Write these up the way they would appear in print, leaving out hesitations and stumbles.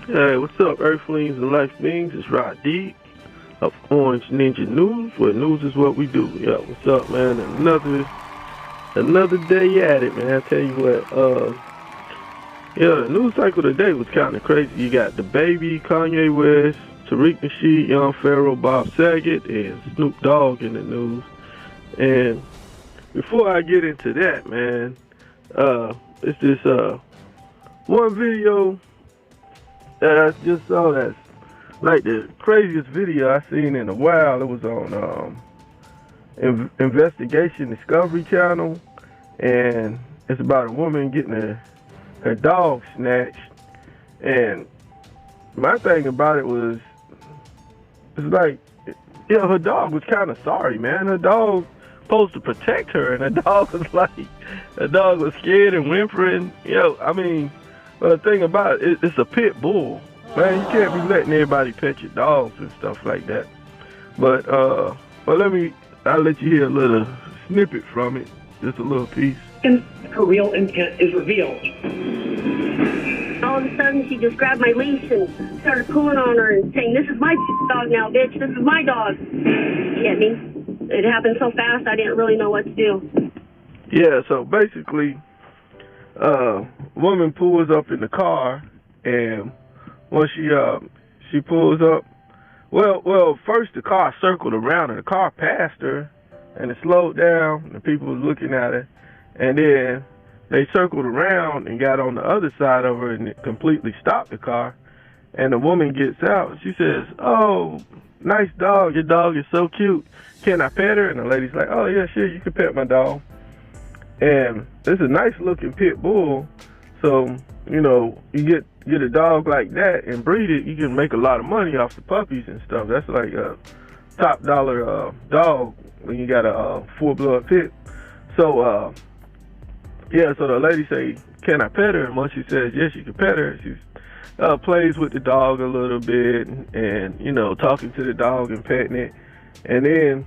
Hey, what's up, Earthlings and Life Beings? It's Rod D of Orange Ninja News, where news is what we do. Yo, what's up, man? Another day at it, man. I tell you what, the news cycle today was kind of crazy. You got the baby, Kanye West, Tariq Nasheed, Young Pharaoh, Bob Saget, and Snoop Dogg in the news. And before I get into that, man, it's this one video that I just saw that's like the craziest video I've seen in a while. It was on Investigation Discovery Channel, and it's about a woman getting her dog snatched. And my thing about it was, it's like, her dog was kind of sorry, man. Her dog supposed to protect her, and her dog was scared and whimpering. But the thing about it, it's a pit bull. Man, you can't be letting everybody pet your dogs and stuff like that. But I'll let you hear a little snippet from it, just a little piece. And her real intent is revealed. All of a sudden, she just grabbed my leash and started pulling on her and saying, "This is my dog now, bitch. This is my dog." You get me? It happened so fast, I didn't really know what to do. Yeah, so basically, woman pulls up in the car, and when she pulls up, well, first the car circled around and the car passed her, and it slowed down, and people was looking at her, and then they circled around and got on the other side of her, and it completely stopped the car. And the woman gets out, and she says, "Oh, nice dog, your dog is so cute. Can I pet her?" And the lady's like, "Oh yeah, sure, you can pet my dog." And it's a nice looking pit bull, so you get a dog like that and breed it, you can make a lot of money off the puppies and stuff. That's like a top dollar dog when you got a full blood pit. So so the lady say, "Can I pet her?" And once she says yes, you can pet her, she plays with the dog a little bit and talking to the dog and petting it, and then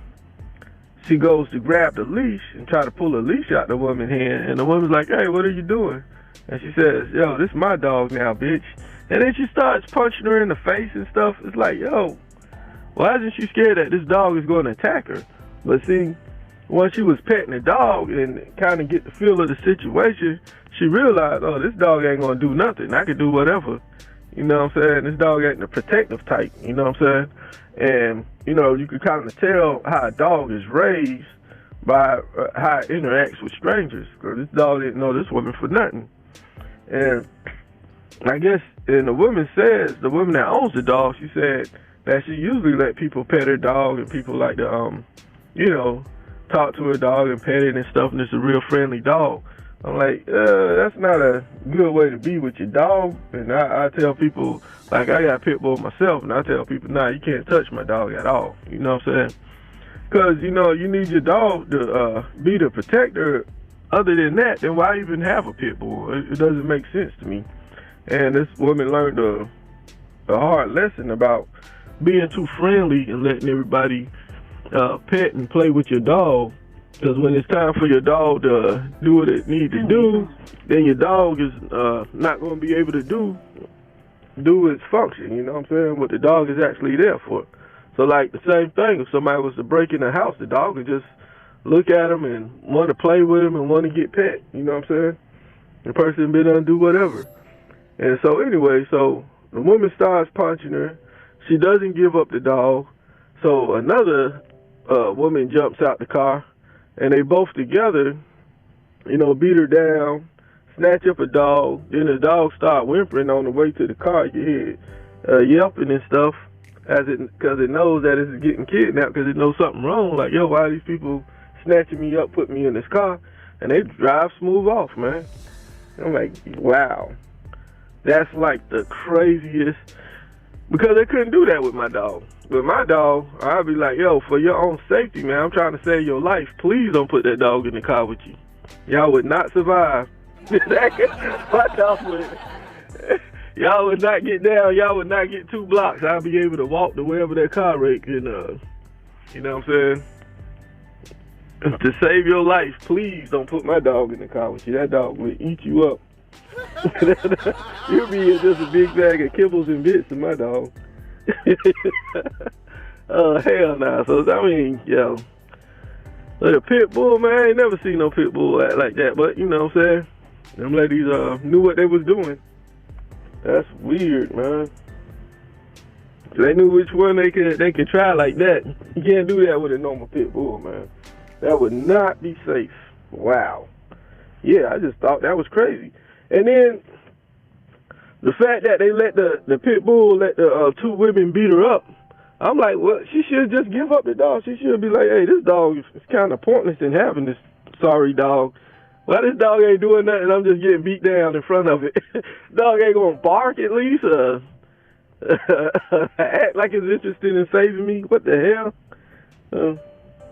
she goes to grab the leash and try to pull a leash out the woman's hand, and the woman's like, "Hey, what are you doing?" And she says, "Yo, this is my dog now, bitch." And then she starts punching her in the face and stuff. It's like, yo, why isn't she scared that this dog is going to attack her? But see, once she was petting the dog and kind of get the feel of the situation, she realized, oh, this dog ain't going to do nothing. I can do whatever. You know what I'm saying? This dog ain't the protective type. You know what I'm saying? And, you can kind of tell how a dog is raised by how it interacts with strangers. Because this dog didn't know this woman for nothing. And I guess, and the woman says, the woman that owns the dog, she said that she usually let people pet her dog, and people like to, talk to her dog and pet it and stuff, and it's a real friendly dog. I'm like, that's not a good way to be with your dog. And I tell people, like, I got a pit bull myself, and I tell people, nah, you can't touch my dog at all. You know what I'm saying? Because, you need your dog to be the protector. Other than that, then why even have a pit bull? It doesn't make sense to me. And this woman learned a hard lesson about being too friendly and letting everybody pet and play with your dog. Because when it's time for your dog to do what it needs to do, then your dog is not going to be able to do its function. You know what I'm saying? What the dog is actually there for. So like the same thing, if somebody was to break in the house, the dog would just look at them and want to play with them and want to get pet. You know what I'm saying? The person been able to do whatever. And so anyway, so the woman starts punching her. She doesn't give up the dog. So another woman jumps out the car, and they both together, beat her down, snatch up a dog. Then the dog start whimpering on the way to the car. You hear yelping and stuff, because it knows that it's getting kidnapped, because it knows something wrong. Like, yo, why are these people snatching me up, putting me in this car? And they drive smooth off, man. I'm like, wow. That's like the craziest, because they couldn't do that with my dog. With my dog, I'd be like, yo, for your own safety, man, I'm trying to save your life. Please don't put that dog in the car with you. Y'all would not survive. My dog would. Y'all would not get down. Y'all would not get 2 blocks. I'll be able to walk to wherever that car wreck. And, you know what I'm saying? To save your life, please don't put my dog in the car with you. That dog will eat you up. You'll be just a big bag of kibbles and bits to my dog. Oh, hell nah. So, I mean, yo. Like a pit bull, man, I ain't never seen no pit bull act like that. But, you know what I'm saying? Them ladies knew what they was doing. That's weird, man. They knew which one they could try like that. You can't do that with a normal pit bull, man. That would not be safe. Wow. Yeah, I just thought that was crazy. And then the fact that they let the pit bull let the two women beat her up, I'm like, well, she should just give up the dog. She should be like, hey, this dog is kind of pointless in having this sorry dog. Well, this dog ain't doing nothing. I'm just getting beat down in front of it. Dog ain't gonna bark at least. Act like it's interested in saving me. What the hell?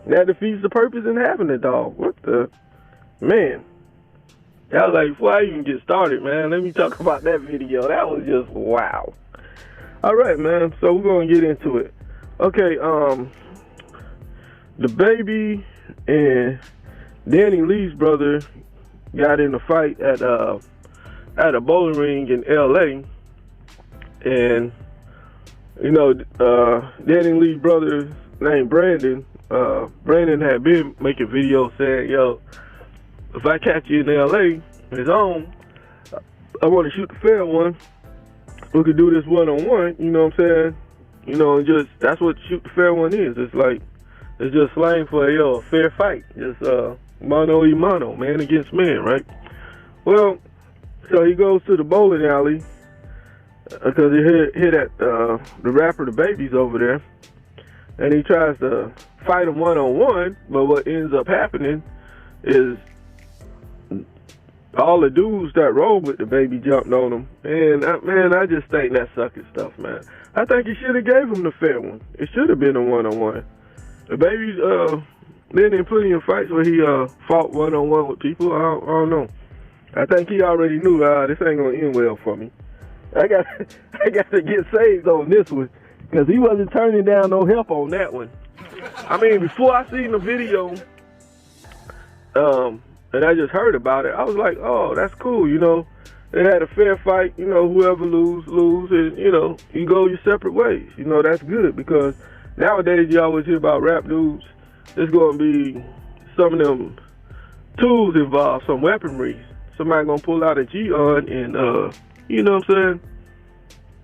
That defeats the purpose in having the dog. What the man? I was like, before I even get started, man, let me talk about that video. That was just wow. All right, man. So we're gonna get into it. Okay. The baby and Danny Lee's brother got in a fight at a bowling ring in L.A. And you know, Danny Lee's brother named Brandon. Brandon had been making videos saying, "Yo, if I catch you in L.A. his own, I want to shoot the fair one. We could do this one-on-one." You know what I'm saying? You know, and just that's what shoot the fair one is. It's like it's just slang for a fair fight. Just mano y mano, man against man, right? Well, so he goes to the bowling alley because he hit at the rapper The Baby's over there, and he tries to fight him one-on-one. But what ends up happening is all the dudes that rolled with The Baby jumped on him, and man, I just think that's sucker stuff, man. I think he should have gave him the fair one. It should have been a one-on-one. The Baby's been in plenty of fights where he fought one-on-one with people. I don't know. I think he already knew this ain't gonna end well for me. I got to get saved on this one because he wasn't turning down no help on that one. I mean, before I seen the video, and I just heard about it, I was like, oh, that's cool, you know. They had a fair fight, you know, whoever lose, and, you know, you go your separate ways. You know, that's good because nowadays you always hear about rap dudes. There's going to be some of them tools involved, some weaponry. Somebody going to pull out a G-on and, you know what I'm saying?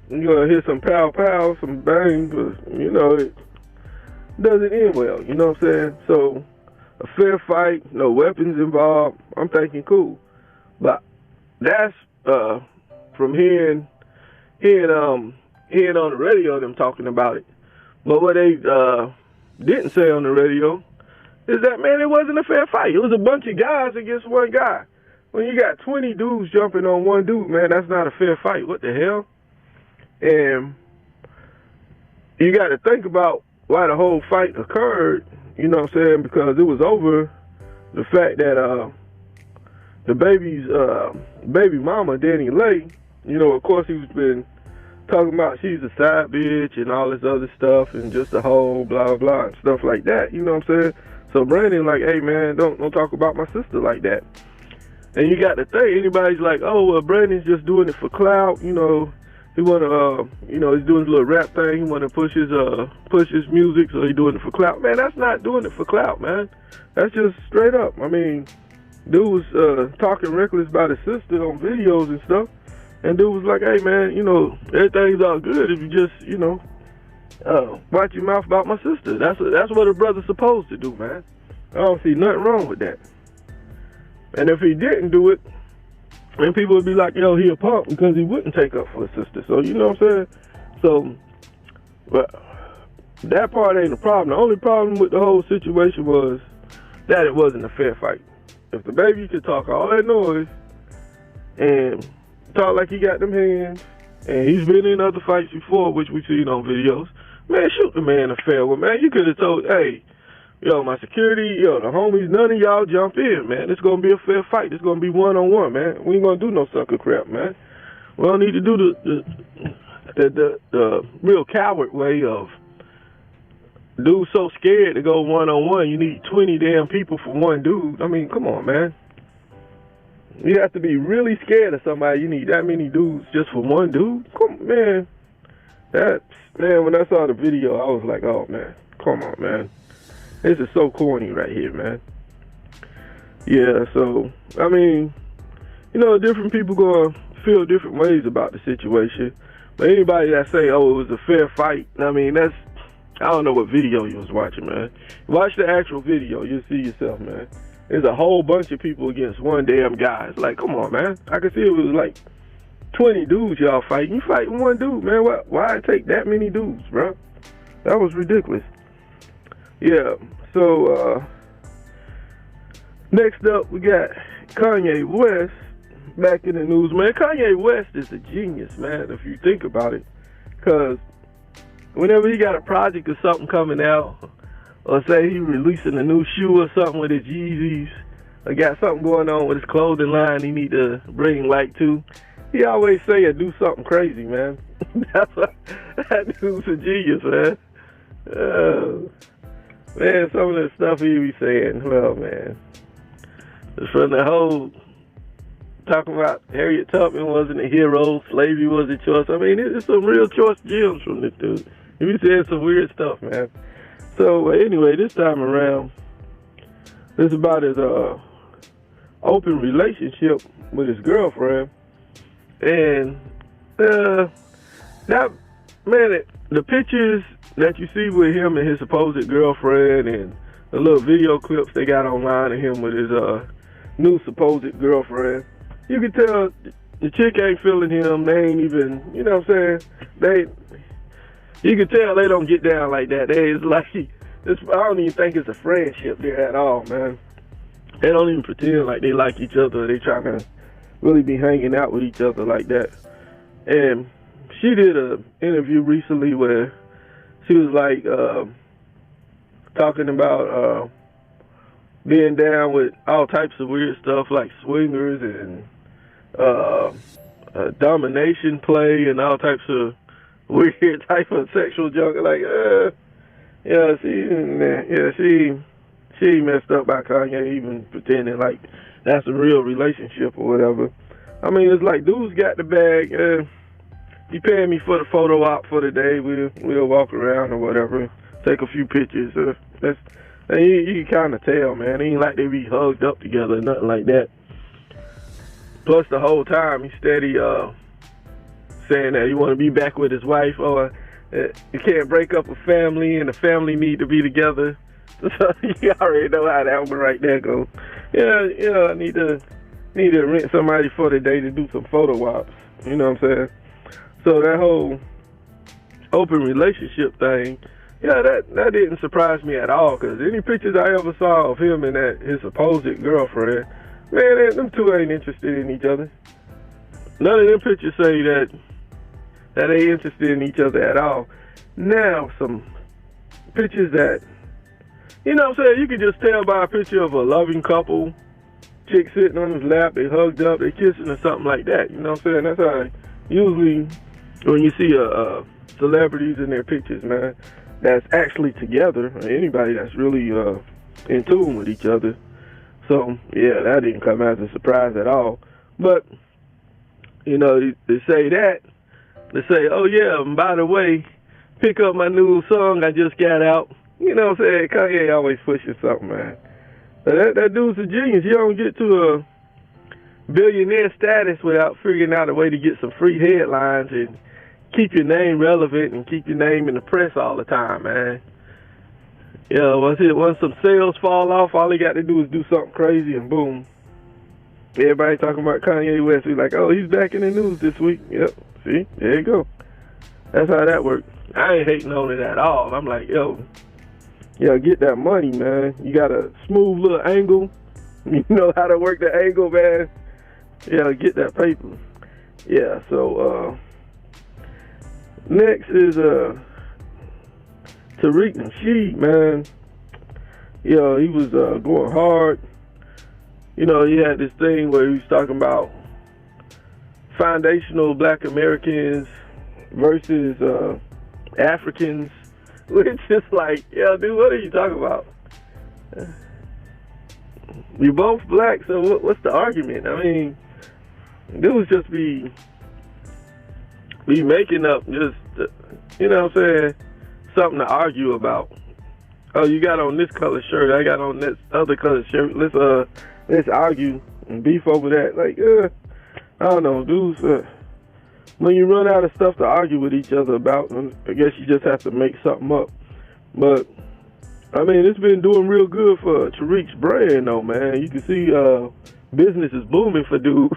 You're going to hear some pow-pow, some bang, but, you know, it doesn't end well, you know what I'm saying? So a fair fight, no weapons involved, I'm thinking cool. But that's from hearing on the radio them talking about it. But what they didn't say on the radio is that, man, it wasn't a fair fight. It was a bunch of guys against one guy. When you got 20 dudes jumping on one dude, man, that's not a fair fight. What the hell? And you got to think about why the whole fight occurred, you know what I'm saying, because it was over the fact that the baby's baby mama, Danny Lee, you know, of course he's been talking about she's a side bitch and all this other stuff and just a whole blah, blah, and stuff like that, you know what I'm saying? So Brandon like, hey, man, don't talk about my sister like that. And you got to think, anybody's like, oh, well, Brandon's just doing it for clout, you know. He want to, you know, he's doing his little rap thing. He want to push his music, so he's doing it for clout. Man, that's not doing it for clout, man. That's just straight up. I mean, dude was talking reckless about his sister on videos and stuff. And dude was like, hey, man, you know, everything's all good if you just, you know, watch your mouth about my sister. That's what a brother's supposed to do, man. I don't see nothing wrong with that. And if he didn't do it, and people would be like, yo, he a punk because he wouldn't take up for his sister. So, you know what I'm saying? So, but that part ain't a problem. The only problem with the whole situation was that it wasn't a fair fight. If the baby could talk all that noise and talk like he got them hands, and he's been in other fights before, which we've seen on videos, man, shoot the man a fair one, man. You could have told, hey, yo, my security, yo, the homies, none of y'all jump in, man. It's going to be a fair fight. It's going to be one-on-one, man. We ain't going to do no sucker crap, man. We don't need to do the real coward way of dude so scared to go one-on-one. You need 20 damn people for one dude. I mean, come on, man. You have to be really scared of somebody. You need that many dudes just for one dude? Come on, man. When I saw the video, I was like, oh, man. Come on, man. This is so corny right here, man. Yeah, so, I mean, you know, different people going to feel different ways about the situation. But anybody that say, oh, it was a fair fight, I mean, I don't know what video you was watching, man. Watch the actual video. You'll see yourself, man. There's a whole bunch of people against one damn guy. It's like, come on, man. I could see it was like 20 dudes y'all fighting. You fighting one dude, man. Why take that many dudes, bro? That was ridiculous. Yeah, so next up we got Kanye West back in the news, man. Kanye West is a genius, man, if you think about it. Because whenever he got a project or something coming out, or say he releasing a new shoe or something with his Yeezys, or got something going on with his clothing line he need to bring light to, he always say or do something crazy, man. That's what, that dude's a genius, man. Man, some of the stuff he be saying, well, man. From the whole talking about Harriet Tubman wasn't a hero, slavery was a choice. I mean, it's some real choice gems from this dude. He be saying some weird stuff, man. So, anyway, this time around, it's about his open relationship with his girlfriend. And, now, man, the pictures that you see with him and his supposed girlfriend and the little video clips they got online of him with his new supposed girlfriend, you can tell the chick ain't feeling him. They ain't even, you know what I'm saying? You can tell they don't get down like that. I don't even think it's a friendship there at all, man. They don't even pretend like they like each other. They trying to really be hanging out with each other like that. And she did an interview recently where she was like talking about being down with all types of weird stuff like swingers and domination play and all types of weird type of sexual junk. Like, she messed up by Kanye even pretending like that's a real relationship or whatever. I mean, it's like dudes got the bag. You paying me for the photo op for the day. We'll walk around or whatever, take a few pictures. You can kind of tell, man. It ain't like they be hugged up together or nothing like that. Plus, the whole time he steady saying that he want to be back with his wife, or you can't break up a family and the family need to be together. So you already know how that one right there goes. I need to rent somebody for the day to do some photo ops. You know what I'm saying? So that whole open relationship thing, that didn't surprise me at all. Cause any pictures I ever saw of him and his supposed girlfriend, man, them two ain't interested in each other. None of them pictures say that they interested in each other at all. Now, some pictures that, you know what I'm saying, you can just tell by a picture of a loving couple, chick sitting on his lap, they hugged up, they kissing or something like that. You know what I'm saying? That's how usually when you see celebrities in their pictures, man, that's actually together, or anybody that's really in tune with each other. So, yeah, that didn't come as a surprise at all. But, you know, they say that. They say, oh, yeah, and by the way, pick up my new song I just got out. You know what I'm saying? Kanye always pushing something, man. But that dude's a genius. You don't get to a billionaire status without figuring out a way to get some free headlines and keep your name relevant and keep your name in the press all the time, man. Once some sales fall off, all he got to do is do something crazy and boom. Everybody talking about Kanye West. He's like, oh, he's back in the news this week. Yep. See? There you go. That's how that works. I ain't hating on it at all. I'm like, get that money, man. You got a smooth little angle. You know how to work the angle, man. Get that paper. Yeah, so next is Tariq Nasheed, man. He was going hard. He had this thing where he was talking about foundational black Americans versus Africans, which is like, dude, what are you talking about? you both black, so what's the argument? I mean, dudes just be making up just, you know what I'm saying, something to argue about. Oh, you got on this color shirt, I got on this other color shirt. Let's argue and beef over that. Like, I don't know, dudes. When you run out of stuff to argue with each other about, I guess you just have to make something up. But I mean, it's been doing real good for Tariq's brand, though, man. You can see business is booming for dude.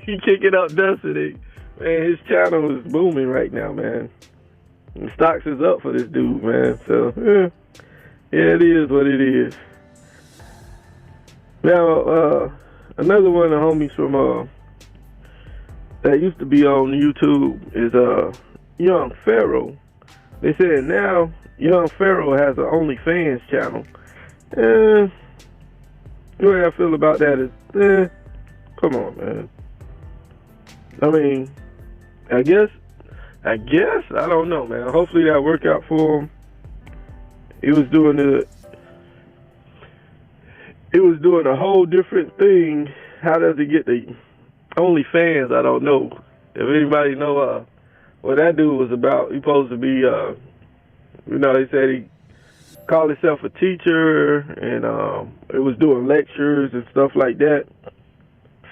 He kicking up dust today. Man, his channel is booming right now, man. And stocks is up for this dude, man. So, yeah, it is what it is. Now, another one of the homies from that used to be on YouTube is Young Pharaoh. They said now Young Pharaoh has an OnlyFans channel. The way I feel about that is, come on, man. I mean, I guess, I don't know, man. Hopefully that work out for him. He was doing a whole different thing. How does he get the OnlyFans? I don't know. If anybody know what that dude was about, he supposed to be, you know, they said he called himself a teacher, and it was doing lectures and stuff like that.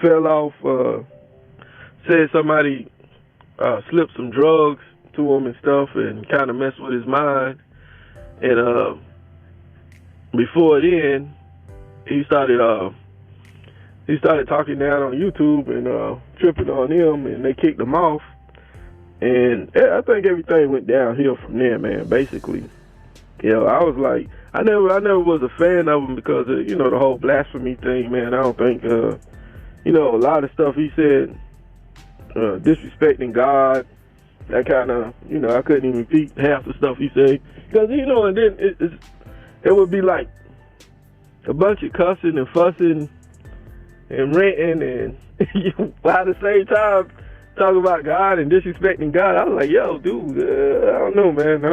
Fell off, said somebody slipped some drugs to him and stuff and kind of messed with his mind. And before then, he started talking down on YouTube and tripping on him, and they kicked him off. And I think everything went downhill from there, man. Basically, you know, I was like, I never was a fan of him because of, you know, the whole blasphemy thing, man. I don't think, you know, a lot of stuff he said, disrespecting God, that kind of, you know, I couldn't even repeat half the stuff he said. Because, you know, and then it would be like a bunch of cussing and fussing and ranting, and at the same time talking about God and disrespecting God. I was like, yo, dude, I don't know, man.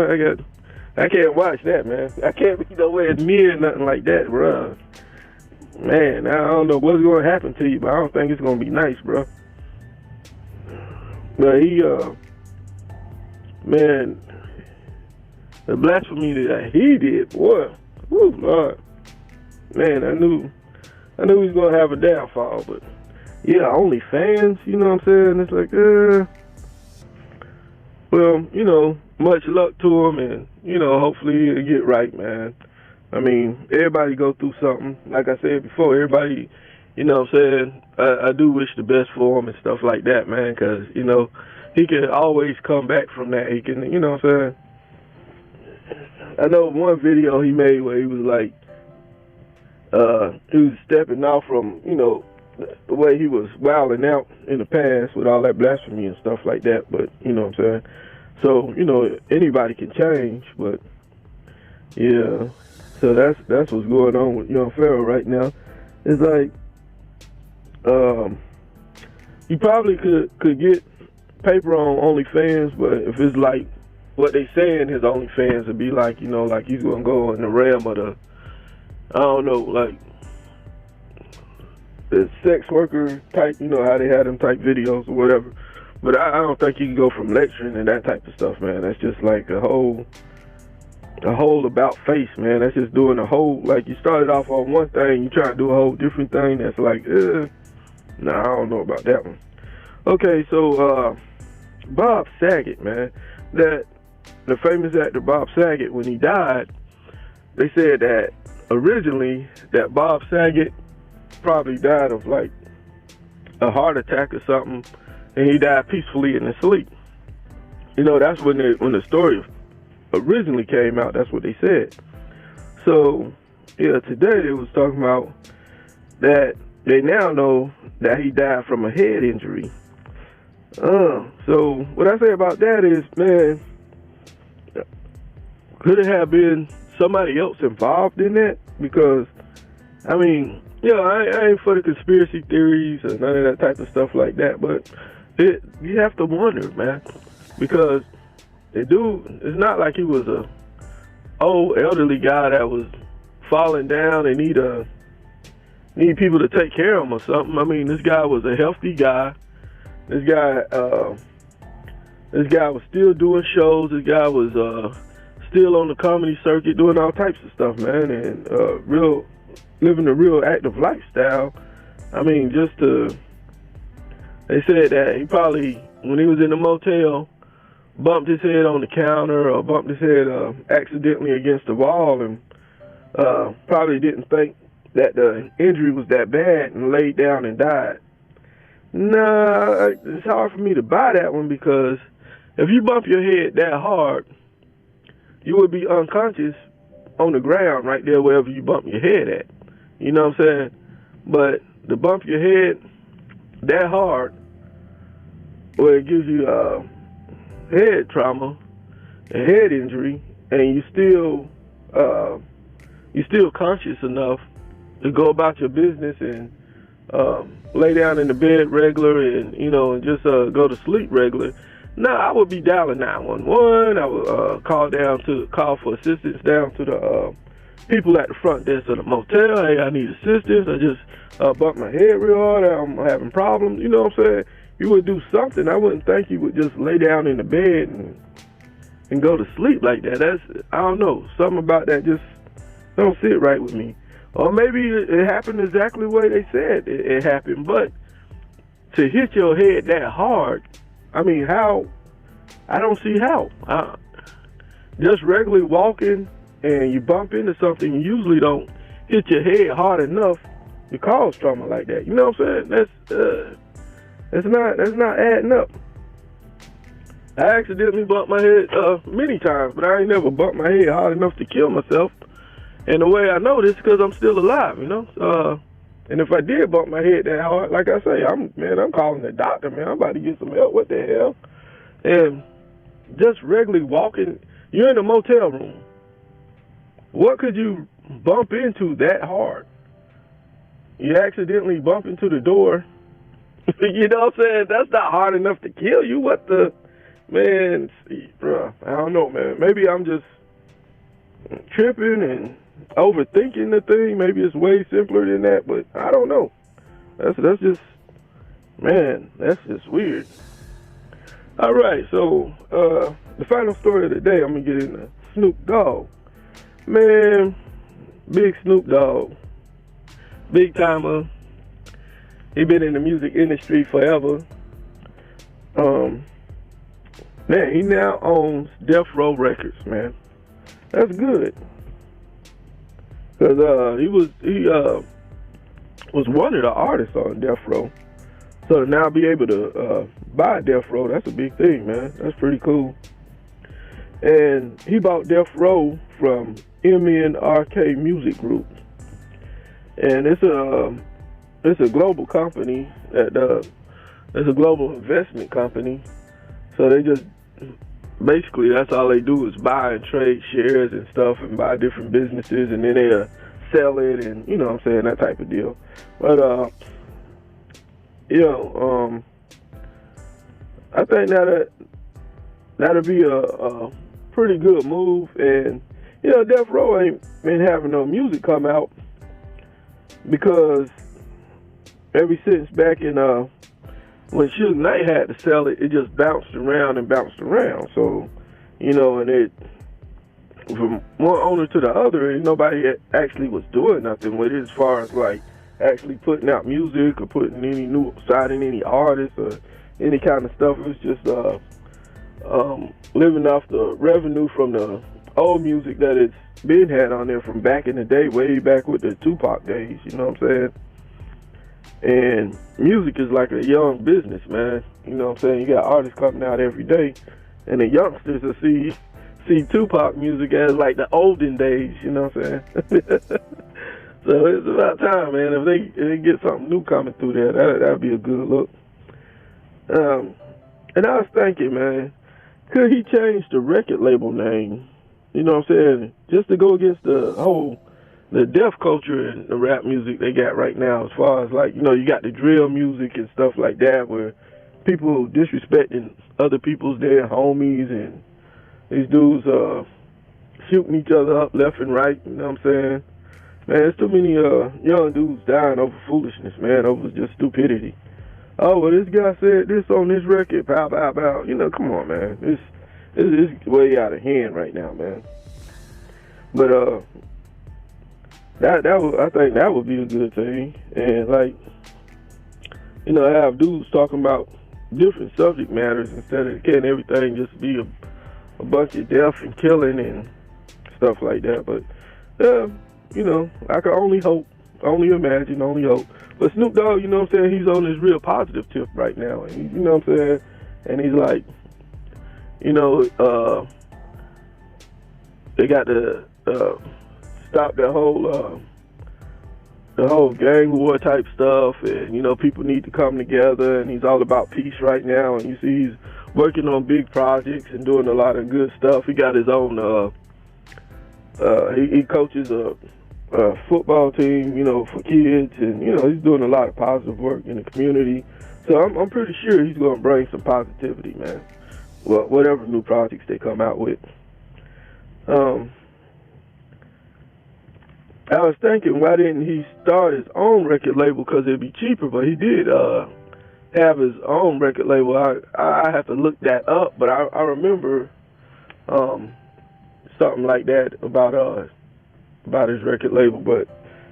I can't watch that, man. I can't be nowhere near nothing like that, bro. Man, I don't know what's going to happen to you, but I don't think it's going to be nice, bro. But he, man, the blasphemy that he did, boy, woo, Lord. Man, I knew he was going to have a downfall, but yeah, OnlyFans, you know what I'm saying? It's like, well, you know, much luck to him, and, you know, hopefully he'll get right, man. I mean, everybody go through something. Like I said before, everybody, you know what I'm saying? I do wish the best for him and stuff like that, man, because, you know, he can always come back from that. He can, you know what I'm saying? I know one video he made where he was like, he was stepping off from, you know, the way he was wilding out in the past with all that blasphemy and stuff like that. But, you know what I'm saying? So, you know, anybody can change, but, yeah. So that's what's going on with Young Pharaoh right now. It's like, you probably could get paper on OnlyFans, but if it's like what they saying his OnlyFans would be like, you know, like he's gonna go in the realm of the, I don't know, like the sex worker type, you know, how they had them type videos or whatever. But I don't think you can go from lecturing and that type of stuff, man. That's just like a whole about face, man. That's just doing a whole, like you started off on one thing, you try to do a whole different thing. That's like, nah, I don't know about that one. Okay, so Bob Saget, man, that the famous actor Bob Saget, when he died, they said that originally that Bob Saget probably died of like a heart attack or something, and he died peacefully in his sleep. You know, that's when the story originally came out. That's what they said. So yeah, today they was talking about that they now know that he died from a head injury. So what I say about that is, man, could it have been somebody else involved in that? Because, I mean, you know, I ain't for the conspiracy theories or none of that type of stuff like that, but you have to wonder, man, because the dude, it's not like he was a old elderly guy that was falling down and need a need people to take care of him or something. I mean, this guy was a healthy guy. This guy was still doing shows. This guy was still on the comedy circuit, doing all types of stuff, man, and living a real active lifestyle. I mean, they said that he probably, when he was in the motel, bumped his head on the counter or bumped his head accidentally against the wall, and probably didn't think that the injury was that bad and laid down and died. Nah, it's hard for me to buy that one, because if you bump your head that hard, you would be unconscious on the ground right there wherever you bump your head at. You know what I'm saying? But to bump your head that hard, where it gives you head trauma and head injury, and you still conscious enough to go about your business and lay down in the bed regular and and just go to sleep regular. Nah, I would be dialing 911. I would call for assistance down to the people at the front desk of the motel. Hey, I need assistance. I just bumped my head real hard. I'm having problems. You know what I'm saying? You would do something. I wouldn't think you would just lay down in the bed and go to sleep like that. I don't know. Something about that just don't sit right with me. Or maybe it happened exactly the way they said it happened. But to hit your head that hard, I mean, how? I don't see how. Just regularly walking and you bump into something, you usually don't hit your head hard enough to cause trauma like that. You know what I'm saying? That's not adding up. I accidentally bumped my head many times, but I ain't never bumped my head hard enough to kill myself. And the way I know this is because I'm still alive, And if I did bump my head that hard, like I say, I'm calling the doctor, man. I'm about to get some help. What the hell? And just regularly walking, you're in a motel room. What could you bump into that hard? You accidentally bump into the door. You know what I'm saying? That's not hard enough to kill you. What the, man, bro, I don't know, man. Maybe I'm just tripping and overthinking the thing. Maybe it's way simpler than that, but I don't know. That's just weird. All right, so the final story of the day, I'm gonna get into Snoop Dogg. Man, big Snoop Dogg, big timer. He been in the music industry forever. Man, he now owns Death Row Records, man. That's good. Cause he was one of the artists on Death Row. So to now be able to buy Death Row, that's a big thing, man. That's pretty cool. And he bought Death Row from MNRK Music Group, and it's a global company it's a global investment company. So they just basically, that's all they do is buy and trade shares and stuff and buy different businesses, and then they sell it, and you know what I'm saying, that type of deal. But I think that'll be a pretty good move. And Death Row ain't been having no music come out because ever since back in when Suge Knight had to sell it, it just bounced around. So, and it, from one owner to the other, nobody actually was doing nothing with it as far as like actually putting out music or signing any artists or any kind of stuff. It was just living off the revenue from the old music that it's been had on there from back in the day, way back with the Tupac days, you know what I'm saying? And music is like a young business, man. You know what I'm saying? You got artists coming out every day, and the youngsters will see Tupac music as like the olden days, you know what I'm saying? So it's about time, man. If they get something new coming through there, that'd be a good look. And I was thinking, man, could he change the record label name? You know what I'm saying? Just to go against the deaf culture and the rap music they got right now, as far as like, you got the drill music and stuff like that, where people disrespecting other people's dead homies, and these dudes shooting each other up left and right, you know what I'm saying? Man, there's too many young dudes dying over foolishness, man, over just stupidity. Oh, well, this guy said this on this record, pow, pow, pow. You know, come on, man. It's way out of hand right now, man. But I think that would be a good thing. And, like, you know, have dudes talking about different subject matters instead of getting everything just be a bunch of death and killing and stuff like that. But, you know, I can only hope, only imagine, only hope. But Snoop Dogg, you know what I'm saying, he's on this real positive tip right now. And you know what I'm saying? And he's like, you know, they got to stop the whole gang war type stuff, and you know, people need to come together, and he's all about peace right now. And you see he's working on big projects and doing a lot of good stuff. He got his own he coaches a football team, you know, for kids, and you know, he's doing a lot of positive work in the community. So I'm pretty sure he's going to bring some positivity, man. Well, whatever new projects they come out with. I was thinking, why didn't he start his own record label? Because it'd be cheaper. But he did have his own record label. I have to look that up, but I remember something like that about his record label. But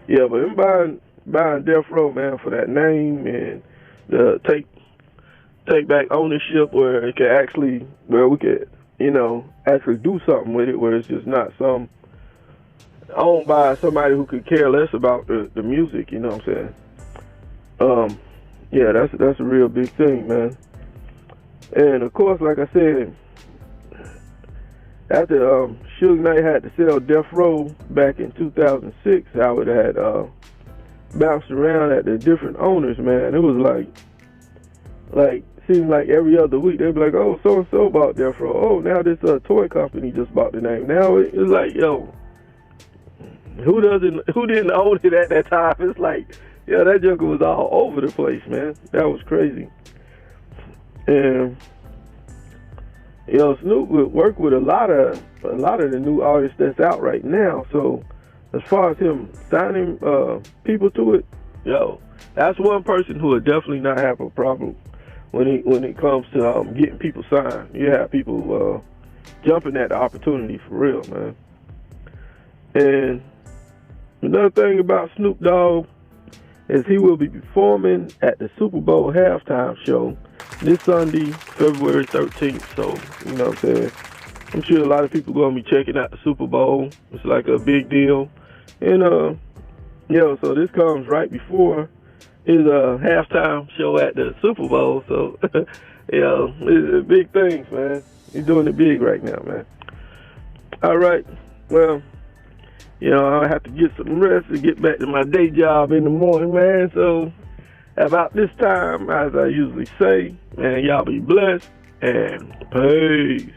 yeah, but him buying Death Row, man, for that name and take back ownership where it could actually, where we could, you know, actually do something with it, where it's just not some owned by somebody who could care less about the music, you know what I'm saying? Yeah, that's a real big thing, man. And of course, like I said, after Suge Knight had to sell Death Row back in 2006, Howard had bounced around at the different owners, man. It was like seemed like every other week they'd be like, oh, so and so bought Death Row. Oh, now this toy company just bought the name. Now it's like, yo, who didn't own it at that time? It's like, yeah, that junker was all over the place, man. That was crazy. And you know, Snoop would work with a lot of the new artists that's out right now. So as far as him signing people to it, yo, that's one person who would definitely not have a problem when it comes to getting people signed. You have people jumping at the opportunity for real, man. And another thing about Snoop Dogg is he will be performing at the Super Bowl halftime show this Sunday, February 13th. So, you know what I'm saying? I'm sure a lot of people going to be checking out the Super Bowl. It's like a big deal. And, so this comes right before his halftime show at the Super Bowl. So, it's big things, man. He's doing it big right now, man. All right. Well, you know, I have to get some rest and get back to my day job in the morning, man. So, about this time, as I usually say, man, y'all be blessed and peace.